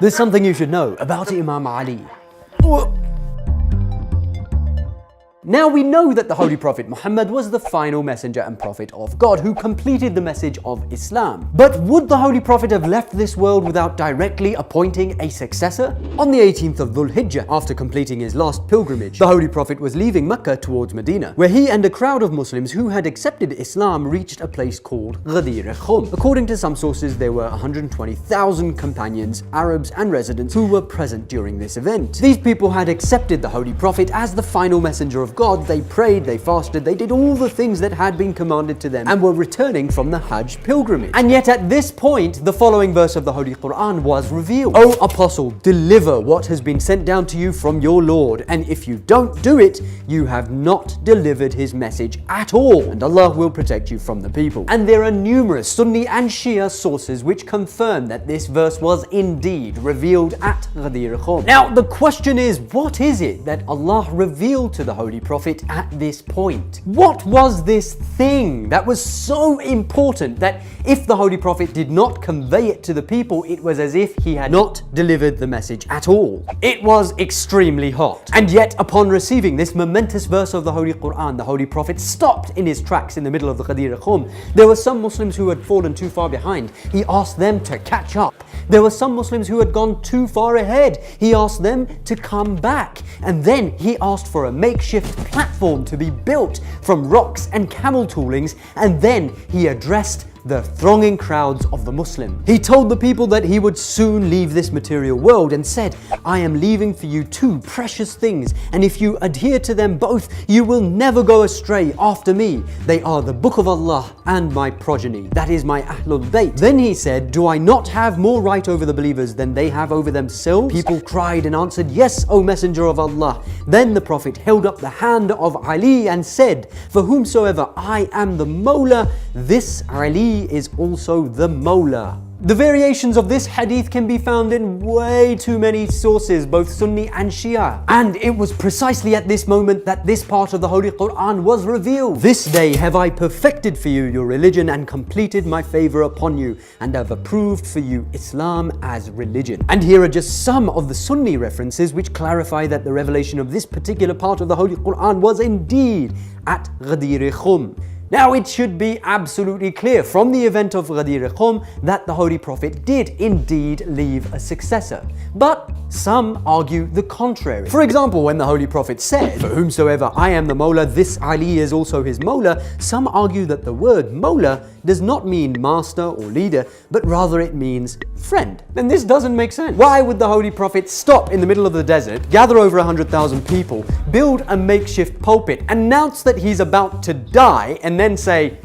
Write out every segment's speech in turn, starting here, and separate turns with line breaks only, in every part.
There's something you should know about Imam Ali. Now we know that the Holy Prophet Muhammad was the final messenger and prophet of God who completed the message of Islam. But would the Holy Prophet have left this world without directly appointing a successor? On the 18th of Dhul Hijjah, after completing his last pilgrimage, the Holy Prophet was leaving Mecca towards Medina, where he and a crowd of Muslims who had accepted Islam reached a place called Ghadir Khum. According to some sources, there were 120,000 companions, Arabs and residents who were present during this event. These people had accepted the Holy Prophet as the final messenger of God. They prayed, they fasted, they did all the things that had been commanded to them and were returning from the Hajj pilgrimage. And yet at this point, the following verse of the Holy Quran was revealed. O Apostle, deliver what has been sent down to you from your Lord, and if you don't do it, you have not delivered his message at all, and Allah will protect you from the people. And there are numerous Sunni and Shia sources which confirm that this verse was indeed revealed at Ghadir Khum. Now the question is, what is it that Allah revealed to the Holy Prophet at this point? What was this thing that was so important that if the Holy Prophet did not convey it to the people, it was as if he had not delivered the message at all? It was extremely hot. And yet upon receiving this momentous verse of the Holy Quran, the Holy Prophet stopped in his tracks in the middle of the Ghadir Khum. There were some Muslims who had fallen too far behind. He asked them to catch up. There were some Muslims who had gone too far ahead. He asked them to come back. And then he asked for a makeshift platform to be built from rocks and camel toolings, and then he addressed the thronging crowds of the Muslim. He told the people that he would soon leave this material world and said, I am leaving for you two precious things, and if you adhere to them both, you will never go astray after me. They are the Book of Allah and my progeny, that is my Ahlul Bayt. Then he said, do I not have more right over the believers than they have over themselves? People cried and answered, yes, O Messenger of Allah. Then the Prophet held up the hand of Ali and said, for whomsoever I am the Moula, this Ali is also the Moula. The variations of this hadith can be found in way too many sources, both Sunni and Shia. And it was precisely at this moment that this part of the Holy Quran was revealed. This day have I perfected for you your religion and completed my favor upon you, and have approved for you Islam as religion. And here are just some of the Sunni references which clarify that the revelation of this particular part of the Holy Quran was indeed at Ghadir Khum. Now it should be absolutely clear from the event of Ghadir Khum that the Holy Prophet did indeed leave a successor. But some argue the contrary. For example, when the Holy Prophet said, for whomsoever I am the Mola, this Ali is also his Mola, some argue that the word Mola does not mean master or leader, but rather it means friend. And this doesn't make sense. Why would the Holy Prophet stop in the middle of the desert, gather over 100,000 people, build a makeshift pulpit, announce that he's about to die, and then say,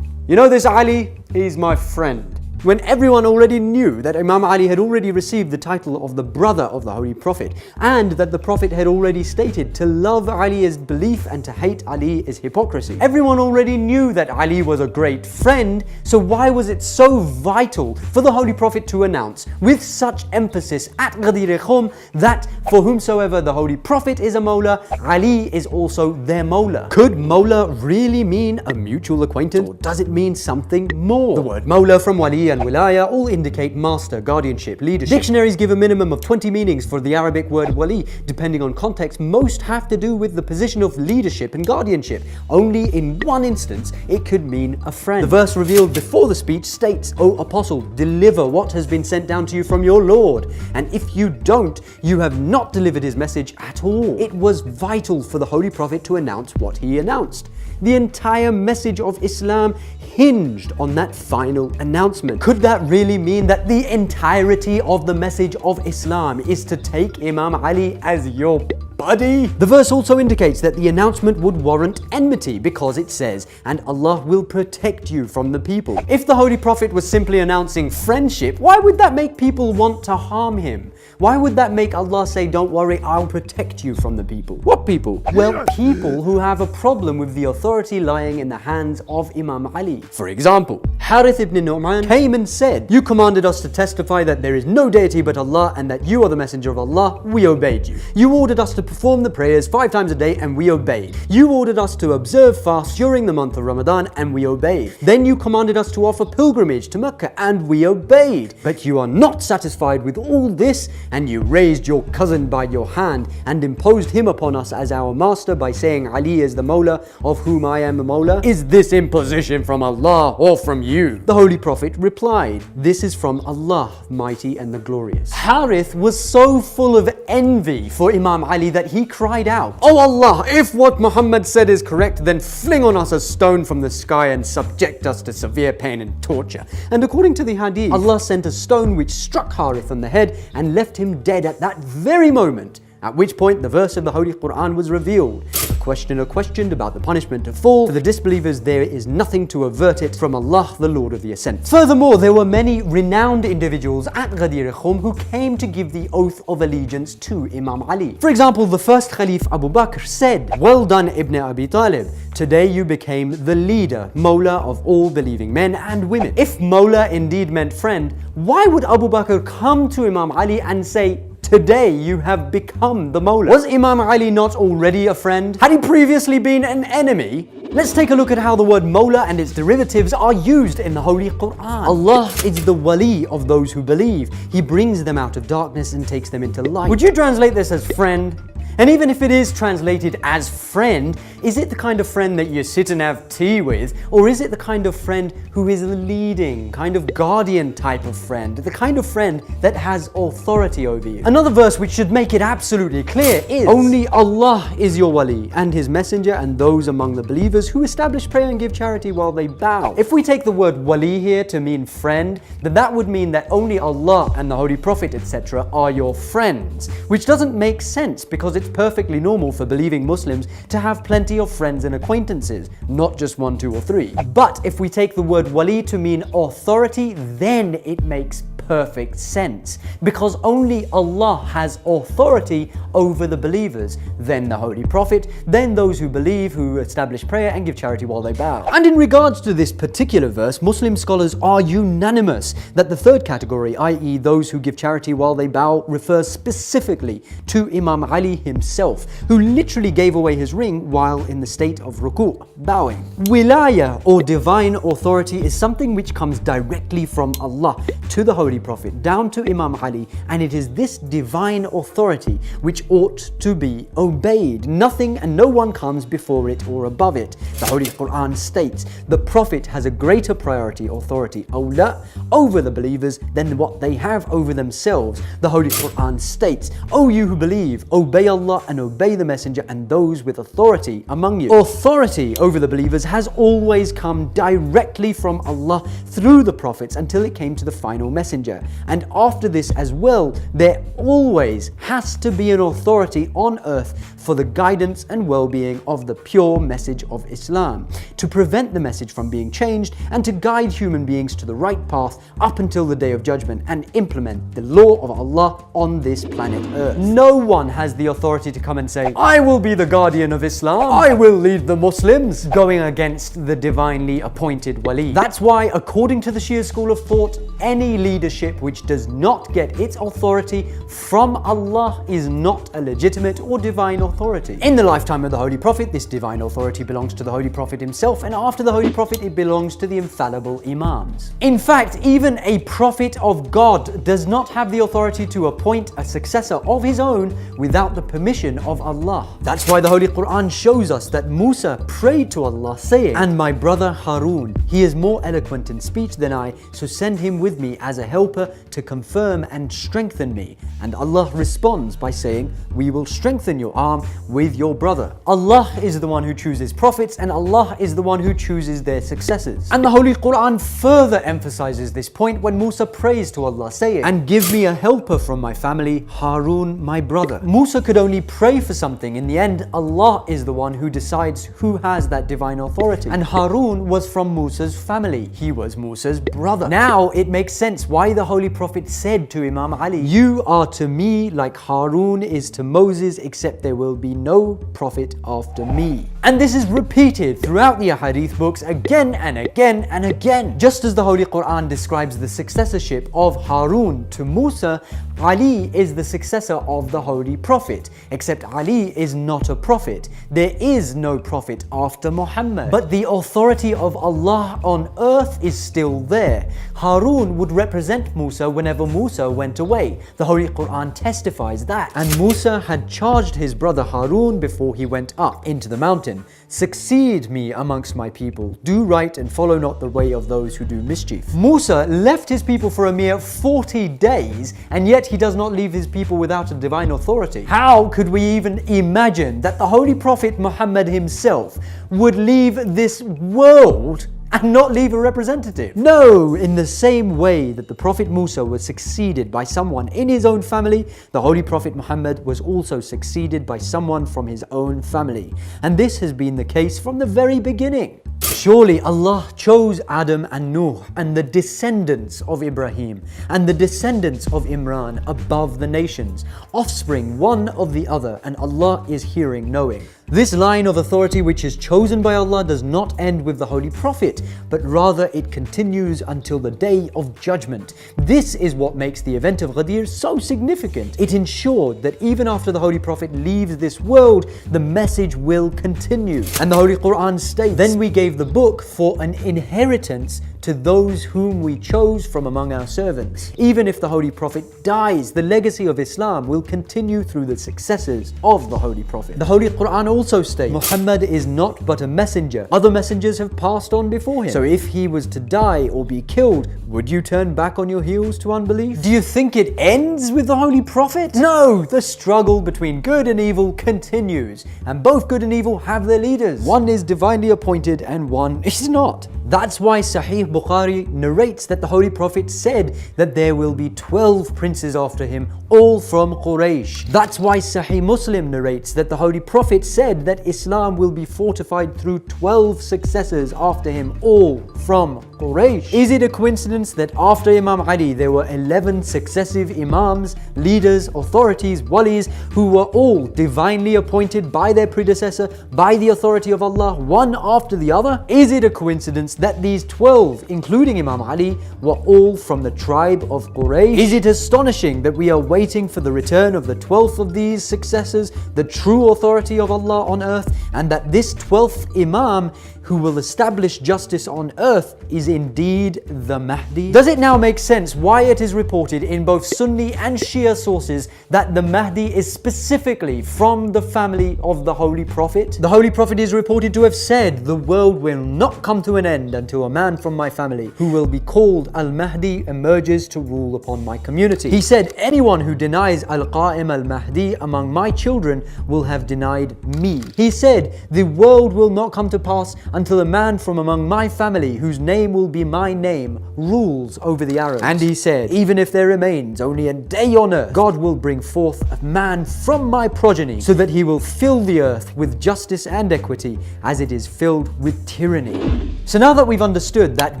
you know this Ali, he's my friend? When everyone already knew that Imam Ali had already received the title of the brother of the Holy Prophet, and that the Prophet had already stated to love Ali is belief and to hate Ali is hypocrisy. Everyone already knew that Ali was a great friend, so why was it so vital for the Holy Prophet to announce with such emphasis at Ghadir Khum that for whomsoever the Holy Prophet is a Mola, Ali is also their Mola? Could Mola really mean a mutual acquaintance, or does it mean something more? The word Mola from Wali and Wilaya all indicate master, guardianship, leadership. Dictionaries give a minimum of 20 meanings for the Arabic word wali. Depending on context, most have to do with the position of leadership and guardianship. Only in one instance, it could mean a friend. The verse revealed before the speech states, O Apostle, deliver what has been sent down to you from your Lord, and if you don't, you have not delivered his message at all. It was vital for the Holy Prophet to announce what he announced. The entire message of Islam hinged on that final announcement. Could that really mean that the entirety of the message of Islam is to take Imam Ali as your buddy? The verse also indicates that the announcement would warrant enmity because it says, and Allah will protect you from the people. If the Holy Prophet was simply announcing friendship, why would that make people want to harm him? Why would that make Allah say, don't worry, I'll protect you from the people? What people? Well, people who have a problem with the authority lying in the hands of Imam Ali. For example, Harith ibn Nu'man came and said, you commanded us to testify that there is no deity but Allah and that you are the messenger of Allah, we obeyed you. You ordered us to perform the prayers 5 times a day and we obeyed. You ordered us to observe fasts during the month of Ramadan and we obeyed. Then you commanded us to offer pilgrimage to Mecca and we obeyed. But you are not satisfied with all this, and you raised your cousin by your hand and imposed him upon us as our master by saying Ali is the Moula of whom I am the Moula. Is this imposition from Allah or from you? The Holy Prophet replied, this is from Allah, mighty and the glorious. Harith was so full of envy for Imam Ali that he cried out, "Oh Allah, if what Muhammad said is correct, then fling on us a stone from the sky and subject us to severe pain and torture." And according to the hadith, Allah sent a stone which struck Harith on the head and left him dead at that very moment, at which point the verse of the Holy Quran was revealed. A questioner questioned about the punishment to fall. For the disbelievers, there is nothing to avert it from Allah, the Lord of the Ascent. Furthermore, there were many renowned individuals at Ghadir Khum who came to give the oath of allegiance to Imam Ali. For example, the first Khalif Abu Bakr said, "Well done, Ibn Abi Talib. Today you became the leader, Moula of all believing men and women." If Moula indeed meant friend, why would Abu Bakr come to Imam Ali and say, "Today you have become the Moula"? Was Imam Ali not already a friend? Had he previously been an enemy? Let's take a look at how the word Moula and its derivatives are used in the Holy Quran. Allah is the wali of those who believe. He brings them out of darkness and takes them into light. Would you translate this as friend? And even if it is translated as friend, is it the kind of friend that you sit and have tea with? Or is it the kind of friend who is a leading, kind of guardian type of friend? The kind of friend that has authority over you? Another verse which should make it absolutely clear is, "Only Allah is your wali and his messenger and those among the believers who establish prayer and give charity while they bow." If we take the word wali here to mean friend, then that would mean that only Allah and the Holy Prophet, etc. are your friends, which doesn't make sense because it's perfectly normal for believing Muslims to have plenty of friends and acquaintances, not just 1, 2, or 3. But if we take the word wali to mean authority, then it makes perfect sense, because only Allah has authority over the believers, then the Holy Prophet, then those who believe, who establish prayer and give charity while they bow. And in regards to this particular verse, Muslim scholars are unanimous that the third category, i.e. those who give charity while they bow, refers specifically to Imam Ali himself, who literally gave away his ring while in the state of ruku', bowing. Wilaya, or divine authority, is something which comes directly from Allah to the Holy Prophet down to Imam Ali, and it is this divine authority which ought to be obeyed. Nothing and no one comes before it or above it. The Holy Quran states the Prophet has a greater priority, authority, awla, over the believers than what they have over themselves. The Holy Quran states, "O you who believe, obey Allah and obey the Messenger and those with authority among you." Authority over the believers has always come directly from Allah through the prophets until it came to the final messenger. And after this as well, there always has to be an authority on earth for the guidance and well-being of the pure message of Islam, to prevent the message from being changed and to guide human beings to the right path up until the Day of Judgment and implement the law of Allah on this planet Earth. No one has the authority to come and say, "I will be the guardian of Islam, I will lead the Muslims," going against the divinely appointed wali. That's why, according to the Shia school of thought, any leadership which does not get its authority from Allah is not a legitimate or divine authority. In the lifetime of the Holy Prophet, this divine authority belongs to the Holy Prophet himself, and after the Holy Prophet, it belongs to the infallible Imams. In fact, even a prophet of God does not have the authority to appoint a successor of his own without the permission of Allah. That's why the Holy Quran shows us that Musa prayed to Allah saying, "And my brother Harun, he is more eloquent in speech than I, so send him with me as a helper to confirm and strengthen me." And Allah responds by saying, "We will strengthen your arm with your brother." Allah is the one who chooses prophets, and Allah is the one who chooses their successors. And the Holy Quran further emphasizes this point when Musa prays to Allah saying, "And give me a helper from my family, Harun, my brother." Musa could only pray for something. In the end, Allah is the one who decides who has that divine authority. And Harun was from Musa's family. He was Musa's brother. Now it makes sense why the Holy Prophet said to Imam Ali, "You are to me like Harun is to Moses, except there will be no prophet after me." And this is repeated throughout the Hadith books again and again and again. Just as the Holy Quran describes the successorship of Harun to Musa, Ali is the successor of the Holy Prophet, except Ali is not a prophet. There is no prophet after Muhammad. But the authority of Allah on earth is still there. Harun would represent Musa whenever Musa went away. The Holy Quran testifies that. And Musa had charged his brother Harun before he went up into the mountain. Succeed me amongst my people. Do right and follow not the way of those who do mischief. Musa left his people for a mere 40 days, and yet he does not leave his people without a divine authority. How could we even imagine that the Holy Prophet Muhammad himself would leave this world and not leave a representative? No, in the same way that the Prophet Musa was succeeded by someone in his own family, the Holy Prophet Muhammad was also succeeded by someone from his own family. And this has been the case from the very beginning. Surely Allah chose Adam and Nuh and the descendants of Ibrahim and the descendants of Imran above the nations, offspring one of the other, and Allah is hearing, knowing. This line of authority which is chosen by Allah does not end with the Holy Prophet, but rather it continues until the Day of Judgment. This is what makes the event of Ghadir so significant. It ensured that even after the Holy Prophet leaves this world, the message will continue. And the Holy Quran states, "Then we gave the book for an inheritance to those whom we chose from among our servants." Even if the Holy Prophet dies, the legacy of Islam will continue through the successors of the Holy Prophet. The Holy Quran also states, Muhammad is not but a messenger. Other messengers have passed on before him. So if he was to die or be killed, would you turn back on your heels to unbelief? Do you think it ends with the Holy Prophet? No, the struggle between good and evil continues, and both good and evil have their leaders. One is divinely appointed and one is not. That's why Sahih Bukhari narrates that the Holy Prophet said that there will be 12 princes after him, all from Quraysh. That's why Sahih Muslim narrates that the Holy Prophet said that Islam will be fortified through 12 successors after him, all from Quraysh. Is it a coincidence that after Imam Ali there were 11 successive Imams, leaders, authorities, walis, who were all divinely appointed by their predecessor, by the authority of Allah, one after the other? Is it a coincidence that these 12, including Imam Ali, were all from the tribe of Quraysh? Is it astonishing that we are waiting for the return of the 12th of these successors, the true authority of Allah on earth, and that this 12th Imam who will establish justice on earth is indeed the Mahdi? Does it now make sense why it is reported in both Sunni and Shia sources that the Mahdi is specifically from the family of the Holy Prophet? The Holy Prophet is reported to have said, "The world will not come to an end until a man from my family, who will be called Al-Mahdi, emerges to rule upon my community." He said, "Anyone who denies Al-Qa'im Al-Mahdi among my children will have denied me." He said, "The world will not come to pass until a man from among my family, whose name will be my name, rules over the Arabs." And he said, "Even if there remains only a day on earth, God will bring forth a man from my progeny, so that he will fill the earth with justice and equity, as it is filled with tyranny." So now that we've understood that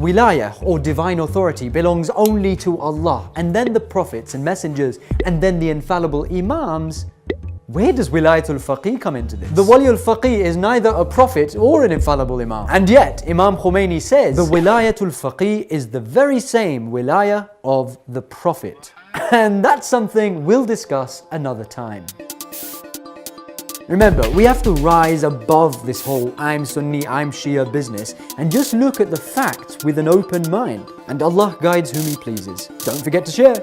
wilayah, or divine authority, belongs only to Allah, and then the prophets and messengers, and then the infallible Imams, where does Wilayatul Faqih come into this? The Waliul Faqih is neither a prophet or an infallible Imam. And yet, Imam Khomeini says, the Wilayatul Faqih is the very same wilayah of the Prophet. And that's something we'll discuss another time. Remember, we have to rise above this whole I'm Sunni, I'm Shia business and just look at the facts with an open mind. And Allah guides whom He pleases. Don't forget to share.